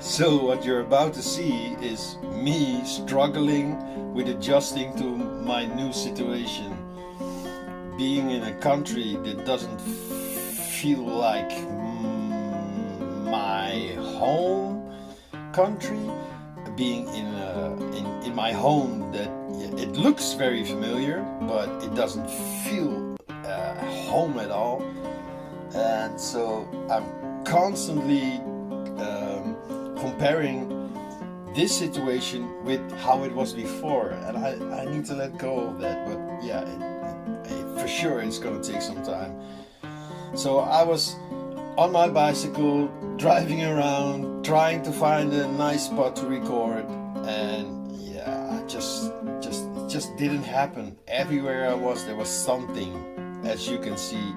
So what you're about to see is me struggling with adjusting to my new situation. Being in a country that doesn't feel like my home country. Being in my home that it looks very familiar, but it doesn't feel home at all. And so I'm constantly comparing this situation with how it was before, and I need to let go of that. But yeah, for sure it's gonna take some time. So I was on my bicycle driving around trying to find a nice spot to record, and yeah, it just didn't happen. Everywhere I was there was something, as you can see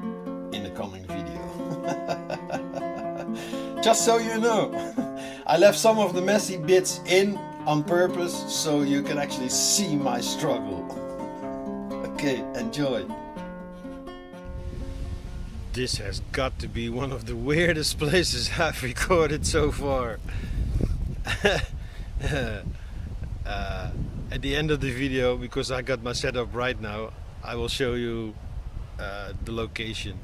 in the coming video. Just so you know, I left some of the messy bits in on purpose so you can actually see my struggle. Okay, enjoy. This has got to be one of the weirdest places I've recorded so far. At the end of the video, because I got my setup right now, I will show you the location.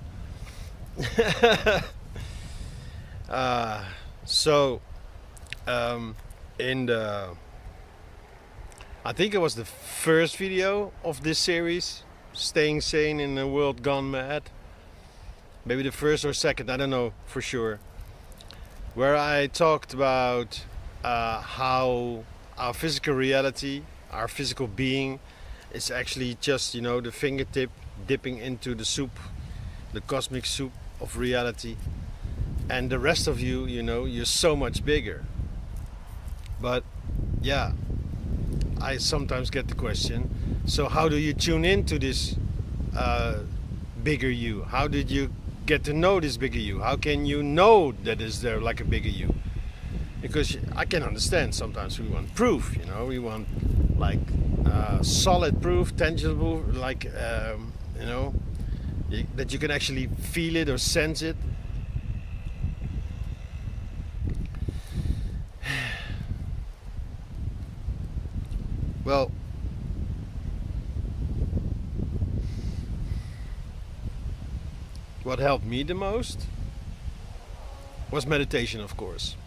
In the, I think it was the first video of this series, Staying Sane in a World Gone Mad. Maybe the first or second, I don't know for sure. Where I talked about how our physical reality, our physical being, is actually just, you know, the fingertip dipping into the soup, the cosmic soup of reality. And the rest of you, you know, you're so much bigger. But yeah, I sometimes get the question, so how do you tune into this bigger you? How did you get to know this bigger you? How can you know that is there like a bigger you? Because I can understand sometimes we want proof, you know, we want like solid proof, tangible, like you know, that you can actually feel it or sense it. Well, what helped me the most was meditation, of course.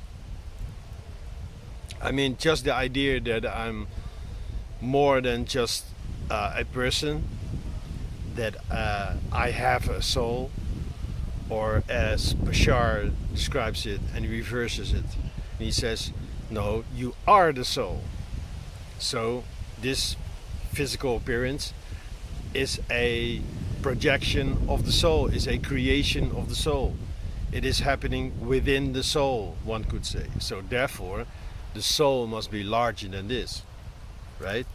I mean, just the idea that I'm more than just a person, that I have a soul, or as Bashar describes it and reverses it, and he says, no, you are the soul. So this physical appearance is a projection of the soul, is a creation of the soul. It is happening within the soul, one could say. So therefore, the soul must be larger than this, right?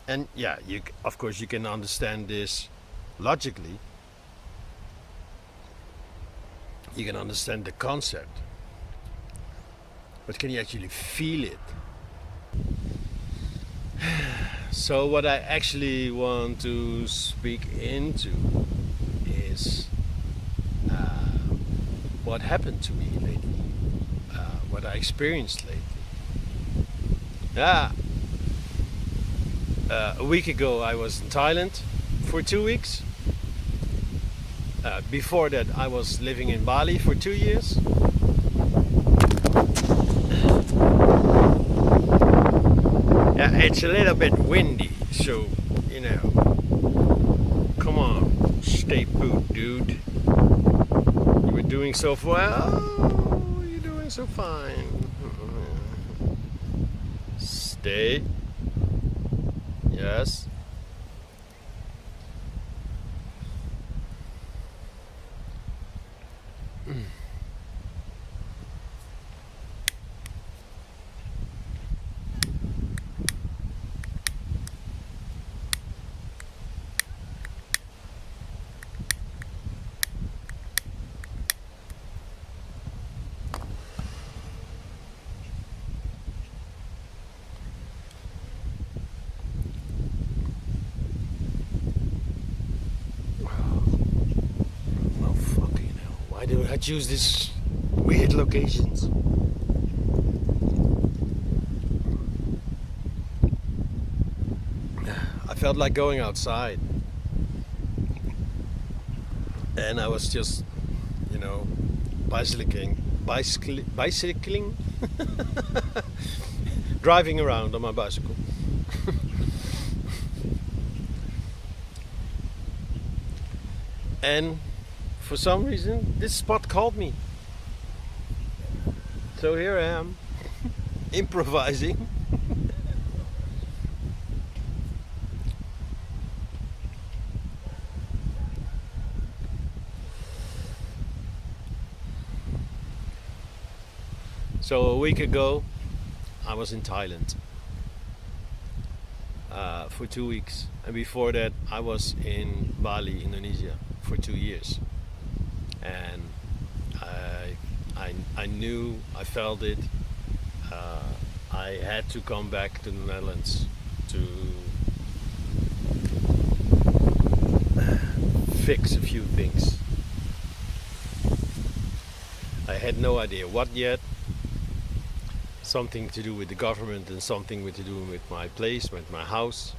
And yeah, of course you can understand this logically. You can understand the concept. But can you actually feel it? So what I actually want to speak into is what happened to me lately, what I experienced lately. A week ago I was in Thailand for 2 weeks. Before that I was living in Bali for 2 years. Yeah, it's a little bit windy, so, you know, come on, stay put, dude. You were doing so well, you're doing so fine. Stay. Yes. I choose these weird locations. felt like going outside. And I was just, bicycling, driving around on my bicycle. And for some reason, this spot called me. So here I am, improvising. So a week ago, I was in Thailand for 2 weeks, and before that, I was in Bali, Indonesia, for 2 years. And I knew, I felt it. I had to come back to the Netherlands to fix a few things. I had no idea what yet. Something to do with the government and something to do with my place, with my house.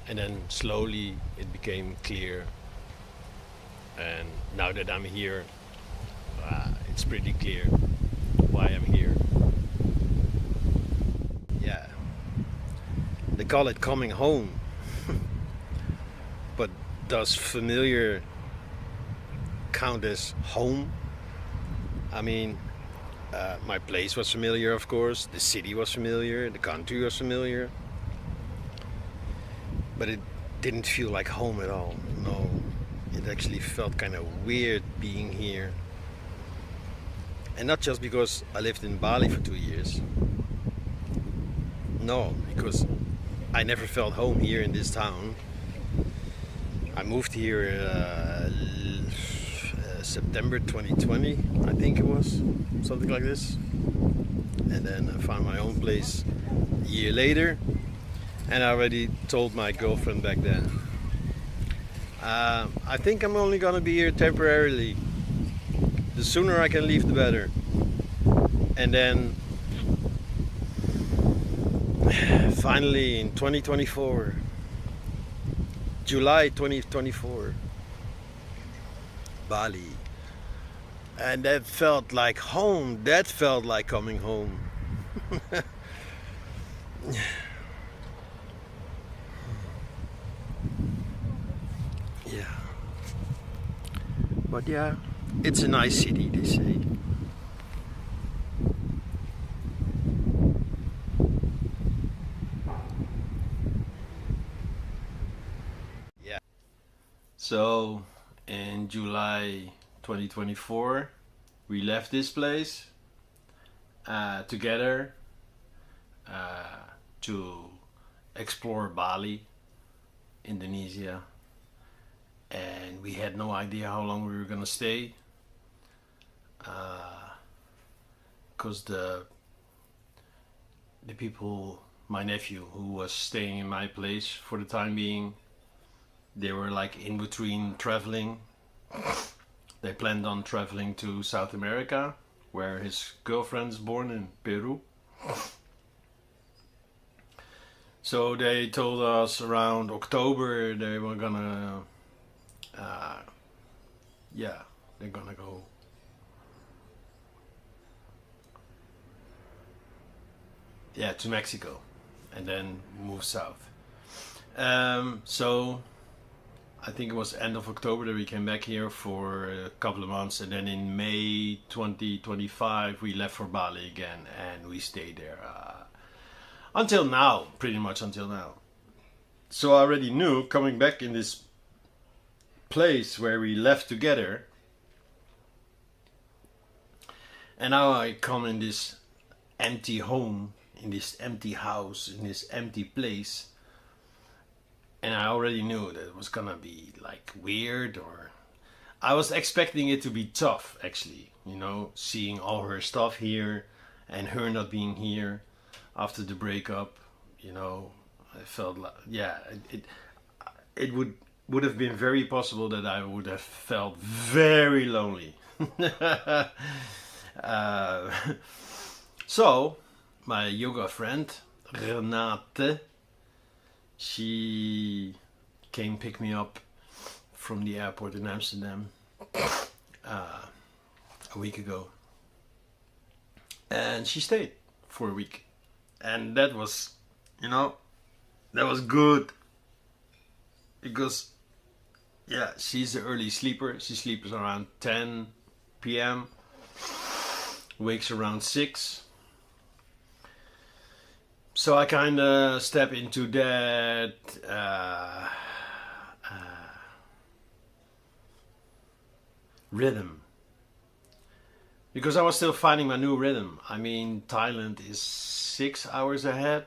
And then slowly it became clear. And now that I'm here, it's pretty clear why I'm here. Yeah. They call it coming home. But does familiar count as home? I mean, my place was familiar, of course. The city was familiar. The country was familiar. But it didn't feel like home at all. No, it actually felt kind of weird being here. And not just because I lived in Bali for 2 years. No, because I never felt home here in this town. I moved here September 2020, I think it was, something like this. And then I found my own place a year later, and I already told my girlfriend back then, I think I'm only gonna be here temporarily. The sooner I can leave, the better. And then finally in 2024, July 2024, Bali. And that felt like home. That felt like coming home. Yeah. But yeah, it's a nice city, they say. Yeah. So in July 2024, we left this place together to explore Bali, Indonesia, and we had no idea how long we were gonna stay, because the people, my nephew who was staying in my place for the time being, they were like in between traveling. They planned on traveling to South America, where his girlfriend's born, in Peru. So they told us around October they were gonna, they're gonna go. Yeah, to Mexico, and then move south. So I think it was end of October that we came back here for a couple of months, and then in May 2025 we left for Bali again, and we stayed there until now, pretty much until now. So I already knew, coming back in this place where we left together, and now I come in this empty home, in this empty house, in this empty place. And I already knew that it was gonna be like weird, or I was expecting it to be tough, actually, seeing all her stuff here and her not being here after the breakup, I felt like, it would have been very possible that I would have felt very lonely. So my yoga friend Renate, she came pick me up from the airport in Amsterdam a week ago, and she stayed for a week, and that was, that was good, because yeah, she's an early sleeper. She sleeps around 10 p.m. wakes around 6. So I kind of step into that rhythm, because I was still finding my new rhythm. I mean, Thailand is 6 hours ahead,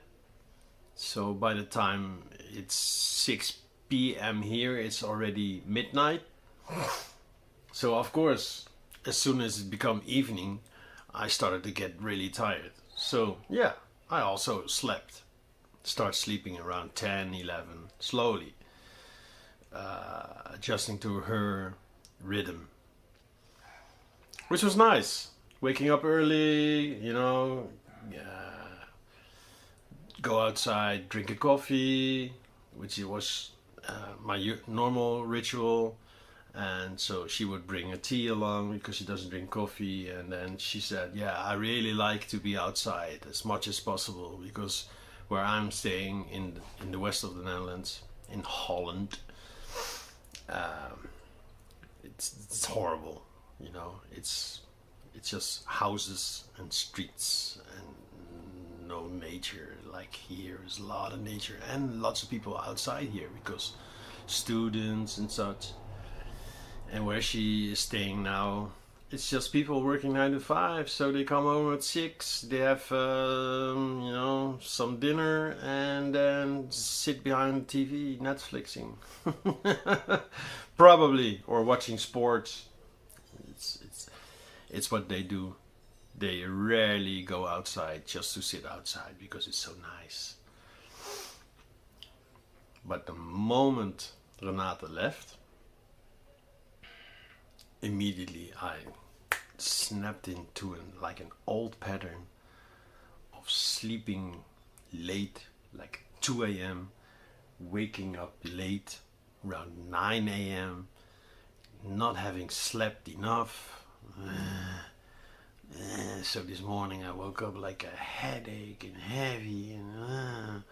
so by the time it's 6 p.m. here, it's already midnight. So of course, as soon as it became evening, I started to get really tired. So yeah, I also slept. Start sleeping around 10, 11, slowly, adjusting to her rhythm, which was nice. Waking up early, go outside, drink a coffee, which it was my normal ritual. And so she would bring a tea along because she doesn't drink coffee. And then she said, yeah, I really like to be outside as much as possible, because where I'm staying in the west of the Netherlands, in Holland, it's horrible. It's just houses and streets and no nature. Like here is a lot of nature and lots of people outside here because students and such. And where she is staying now, it's just people working 9 to 5. So they come home at 6. They have, some dinner and then sit behind the TV, Netflixing, probably, or watching sports. It's what they do. They rarely go outside just to sit outside because it's so nice. But the moment Renate left, immediately I snapped into an old pattern of sleeping late, like 2 a.m., waking up late, around 9 a.m., not having slept enough. So this morning I woke up like a headache and heavy and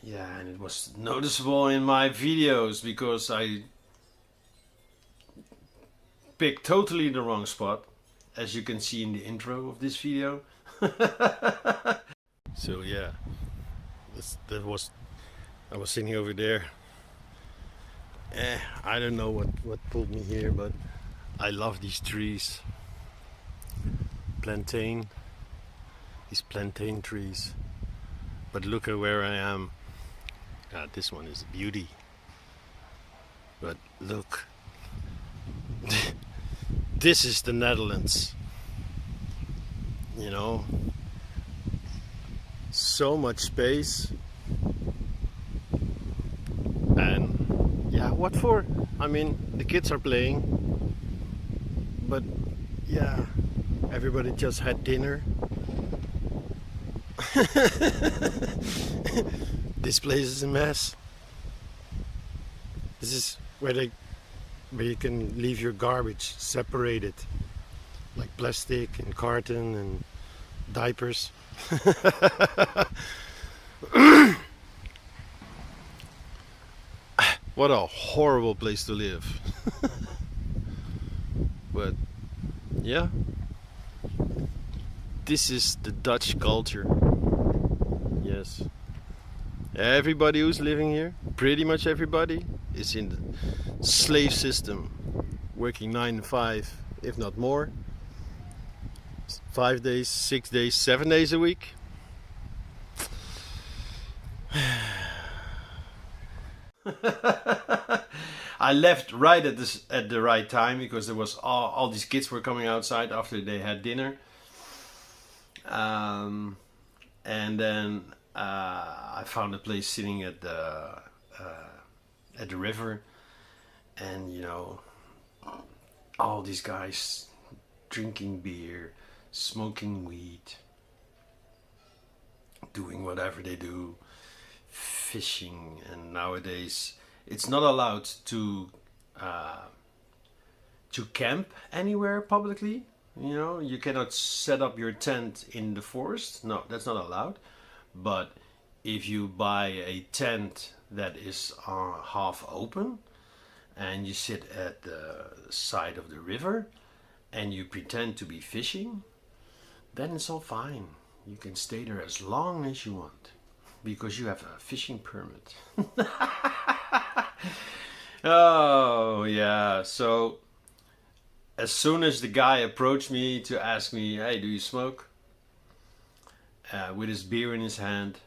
yeah, and it was noticeable in my videos because I picked totally the wrong spot, as you can see in the intro of this video. So yeah, I was sitting over there. I don't know what pulled me here, but I love these trees. These plantain trees. But look at where I am. This one is a beauty. But look. This is the Netherlands. So much space. And yeah, what for? I mean, the kids are playing. But yeah, everybody just had dinner. This place is a mess. This is where you can leave your garbage separated, like plastic and carton and diapers. What a horrible place to live. But yeah, this is the Dutch culture. Yes. Everybody who's living here, pretty much everybody, is in the slave system, working 9 to 5, if not more. 5 days, 6 days, 7 days a week. I left right at the right time because there was all these kids were coming outside after they had dinner. And then I found a place sitting at the river, and all these guys drinking beer, smoking weed, doing whatever they do, fishing, and nowadays it's not allowed to camp anywhere publicly. You know, you cannot set up your tent in the forest. No, that's not allowed. But if you buy a tent that is half open and you sit at the side of the river and you pretend to be fishing, then it's all fine. You can stay there as long as you want because you have a fishing permit. Oh, yeah. So as soon as the guy approached me to ask me, hey, do you smoke? With his beer in his hand,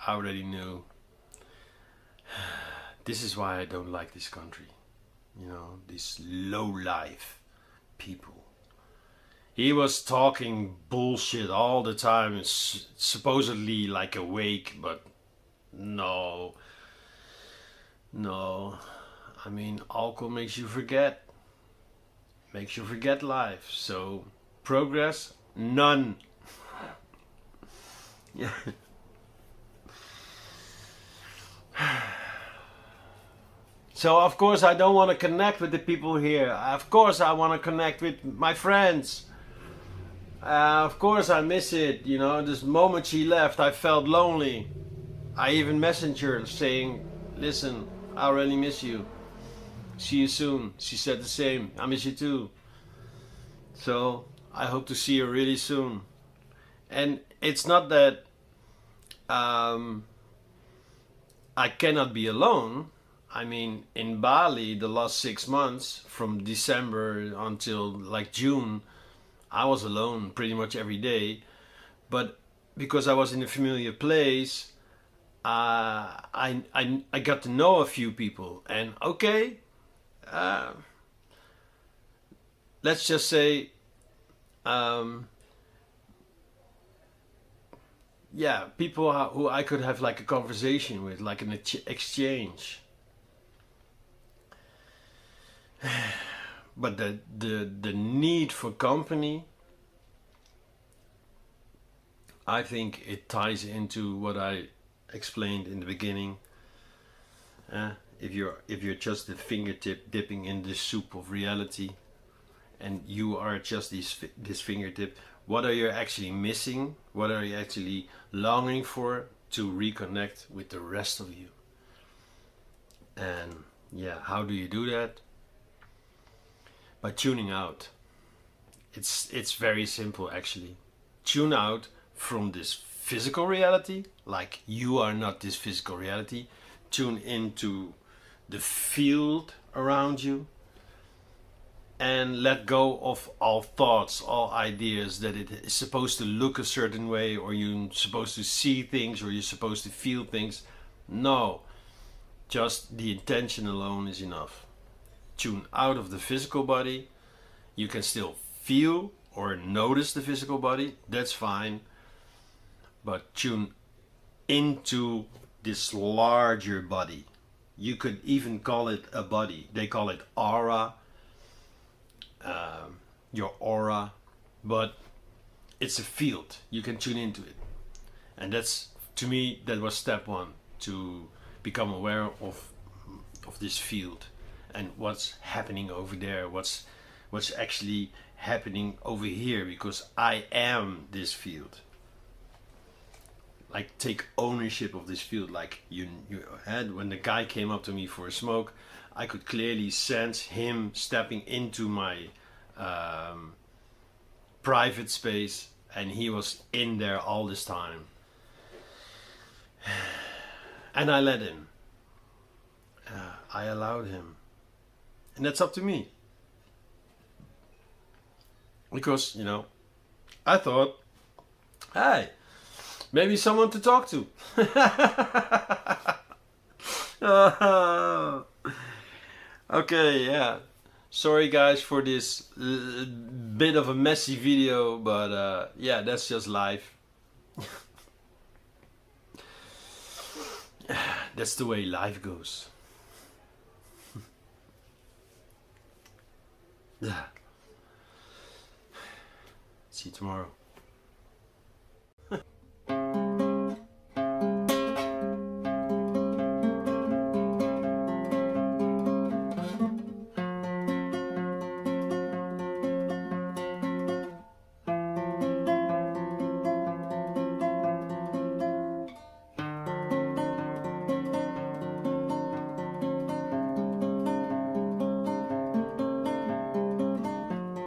I already knew. This is why I don't like this country. You know, these low-life people. He was talking bullshit all the time, supposedly like awake, but no. I mean, alcohol makes you forget. Makes you forget life. So, progress? None. Yeah. So, of course, I don't want to connect with the people here. Of course, I want to connect with my friends. Of course, I miss it. You know, this moment she left, I felt lonely. I even messaged her saying, listen, I really miss you. See you soon. She said the same. I miss you too. So, I hope to see you really soon. And it's not that I cannot be alone. I mean, in Bali, the last 6 months, from December until like June, I was alone pretty much every day. But because I was in a familiar place, I got to know a few people. And okay, let's just say, yeah, people who I could have like a conversation with, like an exchange. But the need for company, I think it ties into what I explained in the beginning. If you're just the fingertip dipping in the soup of reality, and you are just this fingertip, what are you actually missing? What are you actually longing for to reconnect with the rest of you? And yeah, how do you do that? By tuning out. It's very simple actually. Tune out from this physical reality, like you are not this physical reality. Tune into the field around you and let go of all thoughts, all ideas that it is supposed to look a certain way, or you're supposed to see things, or you're supposed to feel things. No, just the intention alone is enough. Tune out of the physical body. You can still feel or notice the physical body, that's fine, but tune into this larger body. You could even call it a body. They call it aura, your aura, but it's a field. You can tune into it, and that's, to me, that was step one, to become aware of this field and what's happening over there, what's actually happening over here, because I am this field. Like, take ownership of this field. Like you had, when the guy came up to me for a smoke, I could clearly sense him stepping into my private space, and he was in there all this time. And I let him. I allowed him. And that's up to me. Because, you know, I thought, hey, maybe someone to talk to. Okay, yeah. Sorry guys for this bit of a messy video, but yeah, that's just life. That's the way life goes. See you tomorrow.